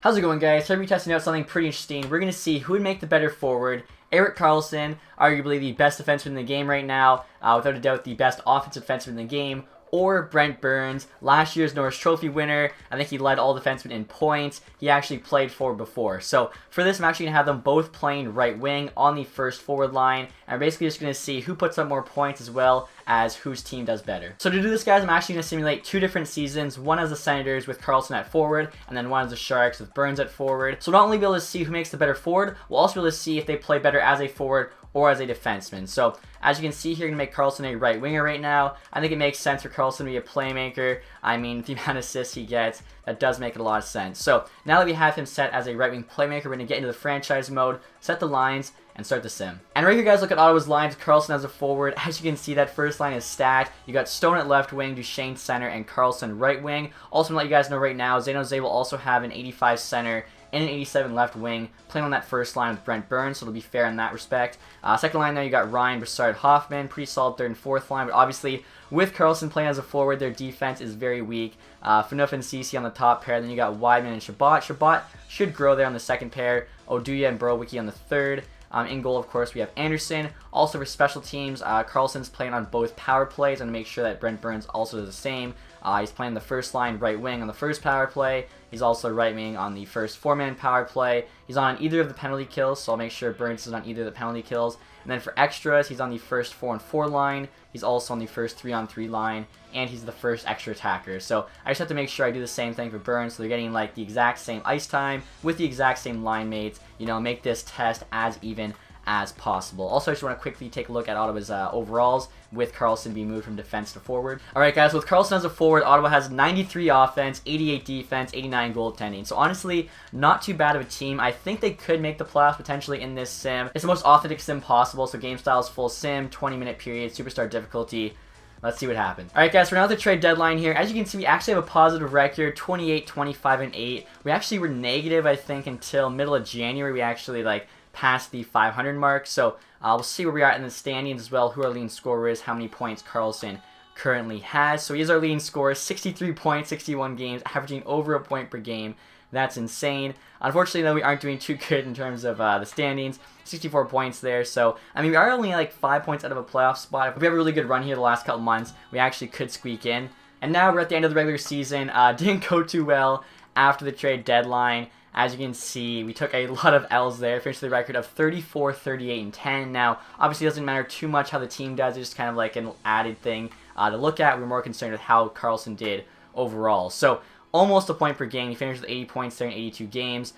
How's it going, guys? Today we're testing out something pretty interesting. We're going to see who would make the better forward. Erik Karlsson, arguably the best defenseman in the game right now, without a doubt the best offensive defenseman in the game, or Brent Burns, last year's Norris Trophy winner. I think he led all defensemen in points. He actually played forward before. So for this, I'm actually going to have them both playing right wing on the first forward line. And we're basically just going to see who puts up more points as well as whose team does better. So to do this, guys, I'm actually going to simulate two different seasons. One as the Senators with Karlsson at forward, and then one as the Sharks with Burns at forward. So not only be able to see who makes the better forward, we'll also be able to see if they play better as a forward or as a defenseman. So as you can see here, I'm going to make Karlsson a right winger right now. I think it makes sense for Karlsson to be a playmaker. I mean, the amount of assists he gets, that does make a lot of sense. So now that we have him set as a right wing playmaker, we're going to get into the franchise mode, set the lines, and start the sim. And right here, guys, look at Ottawa's lines. Karlsson as a forward. As you can see, that first line is stacked. You got Stone at left wing, Duchesne center, and Karlsson right wing. Also, I'm going to let you guys know right now, San Jose will also have an 85 center and an 87 left wing, playing on that first line with Brent Burns, so it'll be fair in that respect. Second line there, you got Ryan, Brassard, Hoffman, pretty solid third and fourth line, but obviously with Karlsson playing as a forward, their defense is very weak. Phaneuf and Ceci on the top pair, then you got Weidman and Shabbat. Shabbat should grow there on the second pair, Oduya and Borowicki on the third. In goal, of course, we have Anderson. Also for special teams, Karlsson's playing on both power plays, and to make sure that Brent Burns also does the same. He's playing the first line right wing on the first power play. He's also right wing on the first four-man power play. He's on either of the penalty kills, so I'll make sure Burns is on either of the penalty kills. And then for extras, he's on the first 4-on-4 line. He's also on the first 3-on-3 line, and he's the first extra attacker. So I just have to make sure I do the same thing for Burns, so they're getting like the exact same ice time with the exact same line mates. You know, make this test as even as possible. Also, I just want to quickly take a look at Ottawa's overalls with Karlsson being moved from defense to forward. Alright, guys, with Karlsson as a forward, Ottawa has 93 offense, 88 defense, 89 goaltending. So honestly, not too bad of a team. I think they could make the playoffs potentially in this sim. It's the most authentic sim possible, so game style is full sim, 20-minute period, superstar difficulty. Let's see what happens. Alright, guys, we're now at the trade deadline here. As you can see, we actually have a positive record, 28, 25, and 8. We actually were negative, I think, until middle of January. We actually, past the 500 mark, so we'll see where we are in the standings as well, who our leading scorer is, how many points Karlsson currently has. So he is our leading scorer, 63 points, 61 games, averaging over a point per game. That's insane. Unfortunately, though, we aren't doing too good in terms of the standings. 64 points there, so I mean, we are only 5 points out of a playoff spot. If we have a really good run here the last couple months, we actually could squeak in. And now we're at the end of the regular season. Didn't go too well after the trade deadline. As you can see, we took a lot of L's there, finished the record of 34, 38, and 10. Now, obviously it doesn't matter too much how the team does, it's just kind of like an added thing to look at. We're more concerned with how Karlsson did overall. So, almost a point per game. He finished with 80 points there in 82 games.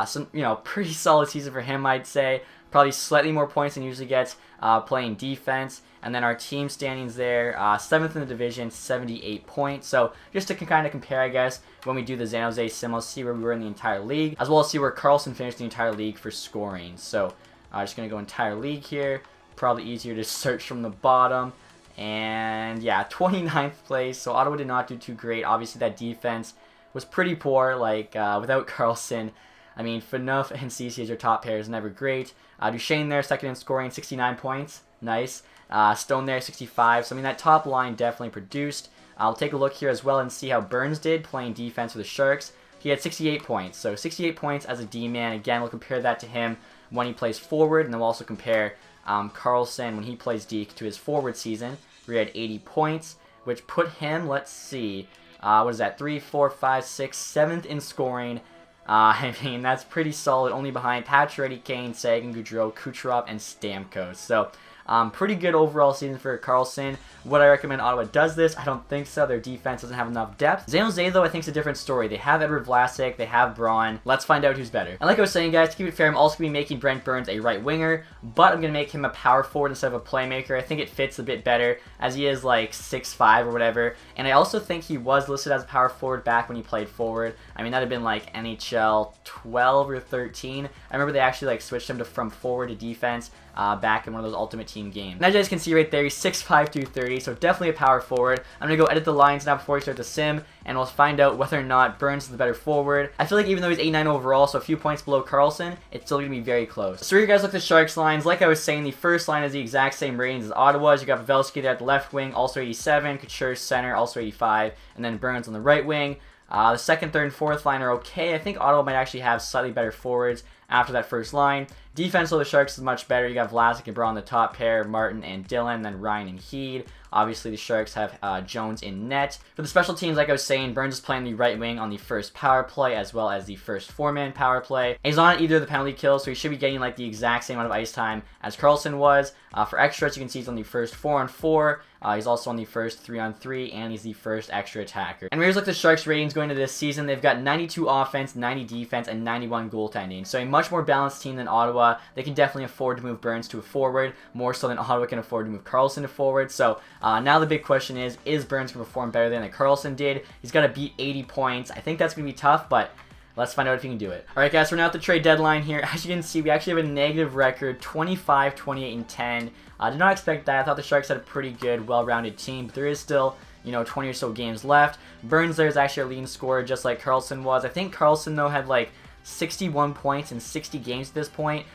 So, pretty solid season for him, I'd say. Probably slightly more points than he usually gets playing defense. And then our team standings there, 7th in the division, 78 points. So just to kind of compare, I guess, when we do the San Jose sim, I'll see where we were in the entire league, as well as see where Karlsson finished the entire league for scoring. So just going to go entire league here. Probably easier to search from the bottom. And yeah, 29th place. So Ottawa did not do too great. Obviously that defense was pretty poor, without Karlsson. I mean, Phaneuf and Ceci as your top pair is never great. Duchesne there, second in scoring, 69 points. Nice. Stone there, 65. So, I mean, that top line definitely produced. I'll take a look here as well and see how Burns did playing defense for the Sharks. He had 68 points. So, 68 points as a D-man. Again, we'll compare that to him when he plays forward. And then we'll also compare Karlsson when he plays deke to his forward season, where he had 80 points, which put him, let's see, what is that, 3, 4, 5, 6, 7th in scoring. I mean, that's pretty solid, only behind Pacioretty, Kane, Sagan, Gaudreau, Kucherov, and Stamkos. So, pretty good overall season for Karlsson. Would I recommend Ottawa does this? I don't think so. Their defense doesn't have enough depth. San Jose, though, I think is a different story. They have Edward Vlasic. They have Braun. Let's find out who's better. And like I was saying, guys, to keep it fair, I'm also going to be making Brent Burns a right winger, but I'm going to make him a power forward instead of a playmaker. I think it fits a bit better, as he is 6'5" or whatever. And I also think he was listed as a power forward back when he played forward. I mean, that had been NHL 12 or 13. I remember they actually switched him from forward to defense back in one of those Ultimate Team games. And as you guys can see right there, he's 6'5", 230, so definitely a power forward. I'm going to go edit the lines now before we start the sim, and we'll find out whether or not Burns is the better forward. I feel like even though he's 89 overall, so a few points below Karlsson, it's still going to be very close. So here you guys look at the Sharks lines. Like I was saying, the first line is the exact same ratings as Ottawa's. You got Pavelski there at the left wing, also 87, Couture center, also 85, and then Burns on the right wing. The second, third, and fourth line are okay. I think Ottawa might actually have slightly better forwards after that first line. Defense of the Sharks is much better. You got Vlasic and Braun on the top pair, Martin and Dillon, then Ryan and Heed. Obviously, the Sharks have Jones in net. For the special teams, like I was saying, Burns is playing the right wing on the first power play as well as the first four-man power play. And he's on either of the penalty kills, so he should be getting like the exact same amount of ice time as Karlsson was. For extras, you can see he's on the first 4-on-4. He's also on the first 3-on-3, and he's the first extra attacker. And here's like the Sharks' ratings going into this season. They've got 92 offense, 90 defense, and 91 goaltending. So a much more balanced team than Ottawa. They can definitely afford to move Burns to a forward, more so than Ottawa can afford to move Karlsson to forward. So now the big question is Burns going to perform better than Karlsson did? He's got to beat 80 points. I think that's going to be tough, but let's find out if he can do it. Alright guys, we're now at the trade deadline here. As you can see, we actually have a negative record, 25, 28, and 10. I did not expect that. I thought the Sharks had a pretty good, well-rounded team, but there is still, 20 or so games left. Burns there is actually our leading scorer, just like Karlsson was. I think Karlsson, though, had like 61 points in 60 games at this point.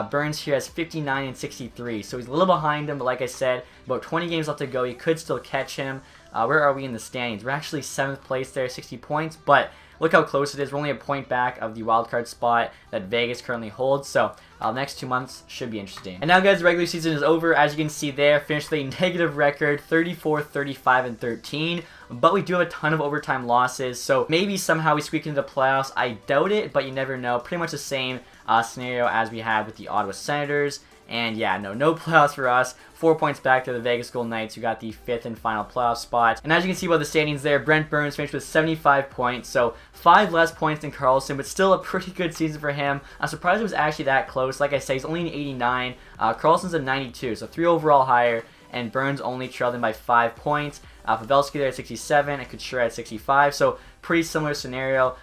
Burns here has 59 and 63, so he's a little behind him, but like I said, about 20 games left to go. You could still catch him. Where are we in the standings? We're actually 7th place there, 60 points, but look how close it is. We're only a point back of the wildcard spot that Vegas currently holds, so next 2 months should be interesting. And now, guys, the regular season is over. As you can see there, finished with a negative record, 34, 35, and 13. But we do have a ton of overtime losses, so maybe somehow we squeak into the playoffs. I doubt it, but you never know. Pretty much the same scenario as we had with the Ottawa Senators. And yeah, no playoffs for us. 4 points back to the Vegas Golden Knights, who got the 5th and final playoff spot. And as you can see by the standings there, Brent Burns finished with 75 points, so 5 less points than Karlsson, but still a pretty good season for him. I'm surprised it was actually that close. Like I say, he's only an 89. Karlsson's a 92, so 3 overall higher, and Burns only trailed him by 5 points. Pavelski there at 67 and Couture at 65, so pretty similar scenario.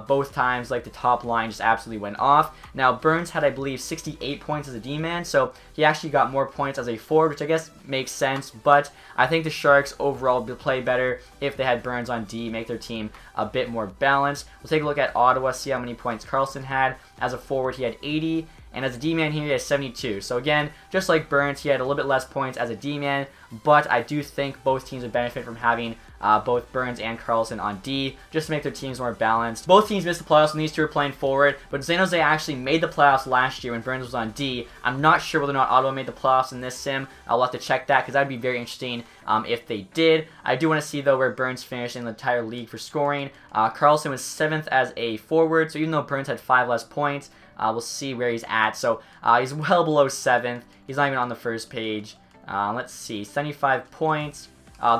Both times, like, the top line just absolutely went off. Now, Burns had, I believe, 68 points as a D-man, so he actually got more points as a forward, which I guess makes sense, but I think the Sharks overall would play better if they had Burns on D, make their team a bit more balanced. We'll take a look at Ottawa, see how many points Karlsson had. As a forward, he had 80, and as a D-man here, he has 72. So again, just like Burns, he had a little bit less points as a D-man, but I do think both teams would benefit from having both Burns and Karlsson on D, just to make their teams more balanced. Both teams missed the playoffs when these two were playing forward, but San Jose actually made the playoffs last year when Burns was on D. I'm not sure whether or not Ottawa made the playoffs in this sim. I'll have to check that, because that would be very interesting if they did. I do want to see, though, where Burns finished in the entire league for scoring. Karlsson was 7th as a forward, so even though Burns had 5 less points, we'll see where he's at. So he's well below 7th. He's not even on the first page. Let's see, 75 points.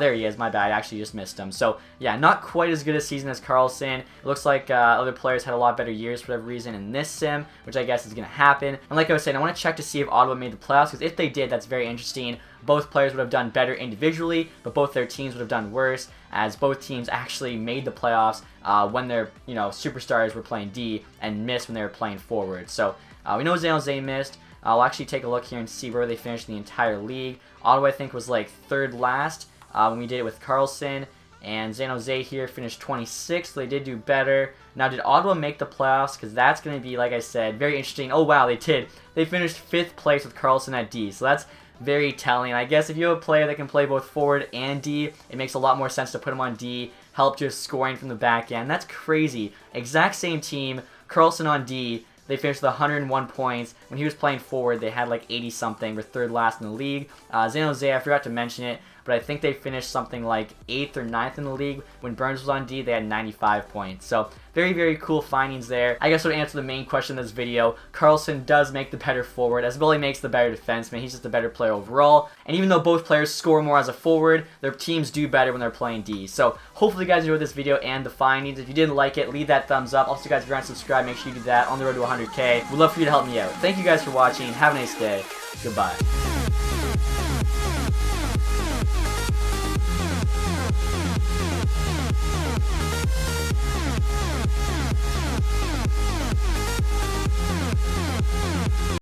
There he is, my bad, I actually just missed him. So, yeah, not quite as good a season as Karlsson. It looks like other players had a lot better years for whatever reason in this sim, which I guess is going to happen. And like I was saying, I want to check to see if Ottawa made the playoffs, because if they did, that's very interesting. Both players would have done better individually, but both their teams would have done worse, as both teams actually made the playoffs when their superstars were playing D and missed when they were playing forward. So, we know San Jose missed. I'll actually take a look here and see where they finished in the entire league. Ottawa, I think, was like 3rd last when we did it with Karlsson, and San Jose here finished 26th, so they did do better. Now, did Ottawa make the playoffs? Because that's going to be, like I said, very interesting. Oh, wow, they did. They finished 5th place with Karlsson at D, so that's very telling. I guess if you have a player that can play both forward and D, it makes a lot more sense to put him on D, help just scoring from the back end. That's crazy. Exact same team, Karlsson on D. They finished with 101 points. When he was playing forward, they had like 80-something. We're 3rd last in the league. San Jose, I forgot to mention it, but I think they finished something like 8th or 9th in the league. When Burns was on D, they had 95 points. So, very, very cool findings there. I guess to answer the main question in this video, Karlsson does make the better forward, as well he makes the better defenseman. He's just a better player overall. And even though both players score more as a forward, their teams do better when they're playing D. So, hopefully you guys enjoyed this video and the findings. If you didn't like it, leave that thumbs up. Also, guys, if you're not subscribed, make sure you do that on the road to 100K. We'd love for you to help me out. Thank you guys for watching. Have a nice day. Goodbye.